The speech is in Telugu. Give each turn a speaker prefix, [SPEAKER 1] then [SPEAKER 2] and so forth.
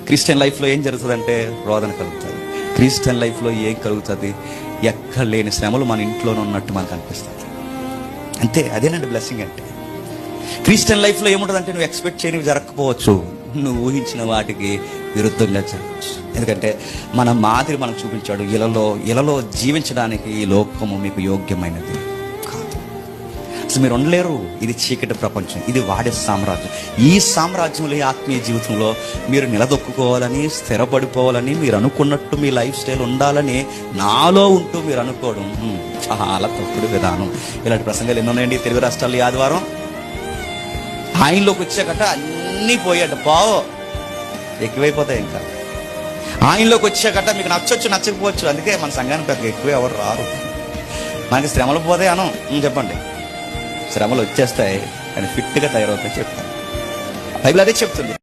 [SPEAKER 1] క్రిస్టియన్ లైఫ్లో ఏం జరుగుతుందంటే రోదన కలుగుతుంది. క్రిస్టియన్ లైఫ్లో ఏం కలుగుతుంది? ఎక్కడ లేని శ్రమలు మన ఇంట్లోనే ఉన్నట్టు మనకు అనిపిస్తుంది. అంతే, అదేనండి బ్లెస్సింగ్ అంటే. క్రిస్టియన్ లైఫ్లో ఏముంటుందంటే నువ్వు ఎక్స్పెక్ట్ చేయనివి జరగకపోవచ్చు, నువ్వు ఊహించిన వాటికి విరుద్ధంగా జరగచ్చు. ఎందుకంటే మన మాదిరి మనకు చూపించాడు. ఇలలో జీవించడానికి ఈ లోకము మీకు యోగ్యమైనది కాదు. అసలు మీరు ఉండలేరు. ఇది చీకటి ప్రపంచం, ఇది వాడే సామ్రాజ్యం. ఈ సామ్రాజ్యంలో, ఈ ఆత్మీయ జీవితంలో మీరు నిలదొక్కుకోవాలని, స్థిరపడిపోవాలని, మీరు అనుకున్నట్టు మీ లైఫ్ స్టైల్ ఉండాలని నాలో ఉంటూ మీరు అనుకోవడం చాలా తప్పుడు విధానం. ఇలాంటి ప్రసంగాలు ఎన్నో ఉన్నాయండి తెలుగు రాష్ట్రాల్లో. ఆదివారం ఆయనలోకి వచ్చాకట అన్నీ పోయాట, పావు ఎక్కువైపోతాయి. ఇంకా ఆయనలోకి వచ్చాకట మీకు నచ్చొచ్చు నచ్చకపోవచ్చు, అందుకే మన సంఘానికి పెద్దగా ఎక్కువ ఎవరు రారు. మనకి శ్రమలు పోతాయి అనం. చెప్పండి, శ్రమలు వచ్చేస్తాయి కానీ ఫిట్గా తయారవుతాయి చెప్తాను. బైబిల్ అదే చెప్తుంది.